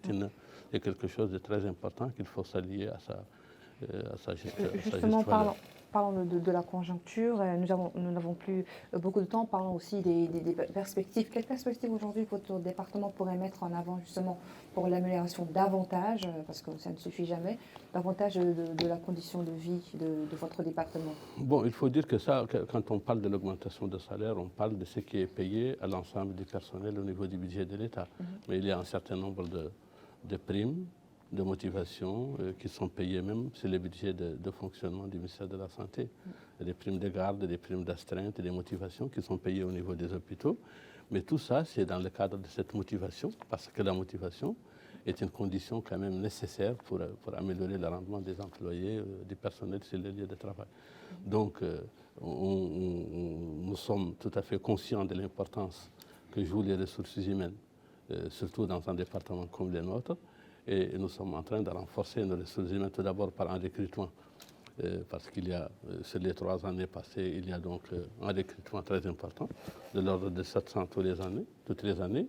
Speaker 5: quelque chose de très important qu'il faut s'allier à sa gestion.
Speaker 1: Justement, parlons de la conjoncture. Nous n'avons plus beaucoup de temps. Parlons aussi des perspectives. Quelles perspectives aujourd'hui votre département pourrait mettre en avant justement pour l'amélioration davantage, parce que ça ne suffit jamais, davantage de la condition de vie de votre département? Bon,
Speaker 5: il faut dire que quand on parle de l'augmentation de salaire, on parle de ce qui est payé à l'ensemble du personnel au niveau du budget de l'État. Mais il y a un certain nombre de primes, de motivation qui sont payées même sur les budgets de fonctionnement du ministère de la Santé. Des primes de garde, des primes d'astreinte, des motivations qui sont payées au niveau des hôpitaux. Mais tout ça, c'est dans le cadre de cette motivation, parce que la motivation est une condition quand même nécessaire pour améliorer le rendement des employés, du personnel sur les lieux de travail. Donc, nous sommes tout à fait conscients de l'importance que jouent les ressources humaines, surtout dans un département comme le nôtre. Et nous sommes en train de renforcer nos ressources humaines tout d'abord par un recrutement, parce qu'il y a, sur les 3 années passées, il y a donc un recrutement très important, de l'ordre de 700 toutes les années.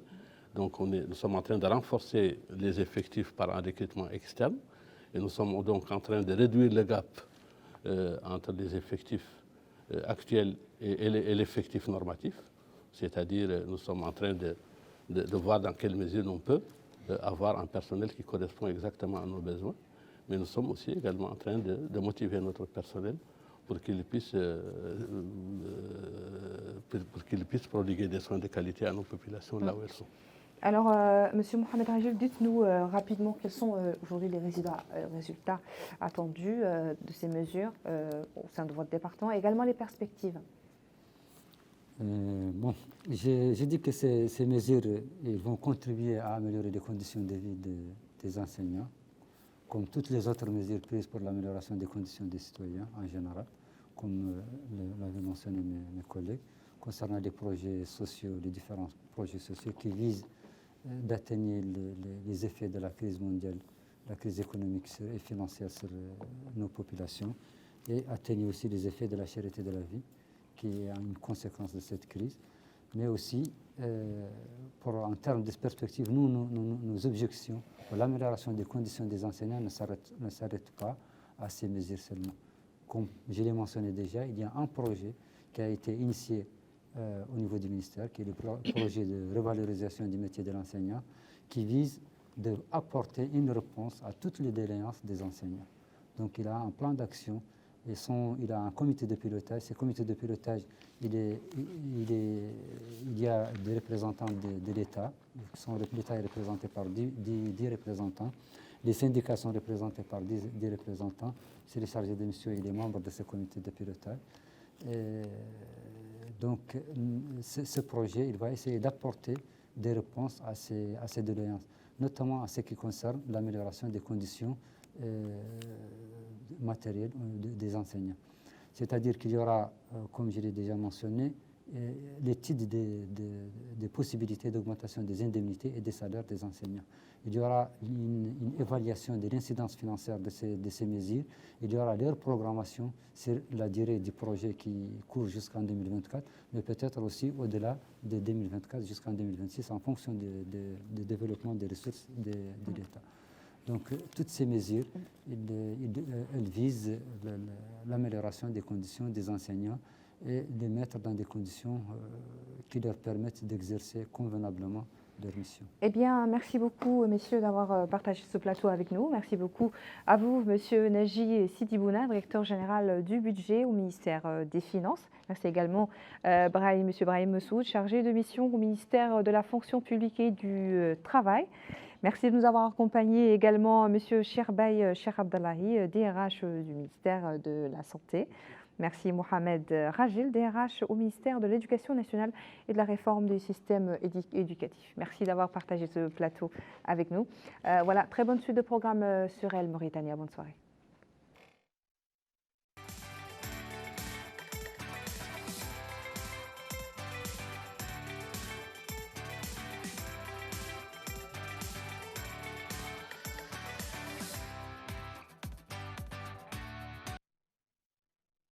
Speaker 5: Donc nous sommes en train de renforcer les effectifs par un recrutement externe, et nous sommes donc en train de réduire le gap entre les effectifs actuels et l'effectif normatif, c'est-à-dire nous sommes en train de voir dans quelle mesure on peut avoir un personnel qui correspond exactement à nos besoins, mais nous sommes aussi également en train de motiver notre personnel pour qu'il puisse prodiguer des soins de qualité à nos populations là où elles sont.
Speaker 1: Alors, Monsieur Mohamed Rajil, dites-nous rapidement quels sont aujourd'hui les résultats attendus de ces mesures au sein de votre département et également les perspectives.
Speaker 6: Je dis que ces mesures ils vont contribuer à améliorer les conditions de vie des enseignants, comme toutes les autres mesures prises pour l'amélioration des conditions des citoyens en général, comme l'avaient mentionné mes collègues, concernant les projets sociaux, les différents projets sociaux qui visent d'atténuer les effets de la crise mondiale, la crise économique et financière sur nos populations, et atténuer aussi les effets de la cherté de la vie, qui est une conséquence de cette crise, mais aussi, en termes de perspective, nos objections pour l'amélioration des conditions des enseignants ne s'arrêtent pas à ces mesures seulement. Comme je l'ai mentionné déjà, il y a un projet qui a été initié au niveau du ministère, qui est le projet de revalorisation du métier de l'enseignant, qui vise à apporter une réponse à toutes les défaillances des enseignants. Donc il y a un plan d'action Il a un comité de pilotage. Ce comité de pilotage, il y a des représentants de l'État. L'État est représenté par 10 représentants. Les syndicats sont représentés par 10 représentants. C'est le chargé de mission et les membres de ce comité de pilotage. Donc, ce projet, il va essayer d'apporter des réponses à ces doléances, notamment en ce qui concerne l'amélioration des conditions matérielles des enseignants. C'est-à-dire qu'il y aura, comme je l'ai déjà mentionné, l'étude des possibilités d'augmentation des indemnités et des salaires des enseignants. Il y aura une évaluation de l'incidence financière de ces mesures. Il y aura leur programmation sur la durée du projet qui court jusqu'en 2024, mais peut-être aussi au-delà de 2024 jusqu'en 2026 en fonction du développement des ressources de l'État. Donc, toutes ces mesures, elles visent l'amélioration des conditions des enseignants et les mettre dans des conditions qui leur permettent d'exercer convenablement leur mission.
Speaker 1: Eh bien, merci beaucoup, messieurs, d'avoir partagé ce plateau avec nous. Merci beaucoup à vous, monsieur Naji Sidibouna, directeur général du budget au ministère des Finances. Merci également monsieur Brahim Messoud, chargé de mission au ministère de la fonction publique et du travail. Merci de nous avoir accompagnés également, monsieur Cherbay Cheikh Abdallahi, DRH du ministère de la Santé. Merci Mohamed Rajil, DRH au ministère de l'Éducation nationale et de la réforme du système éducatif. Merci d'avoir partagé ce plateau avec nous. Voilà, très bonne suite de programme sur Elle Mauritania. Bonne soirée.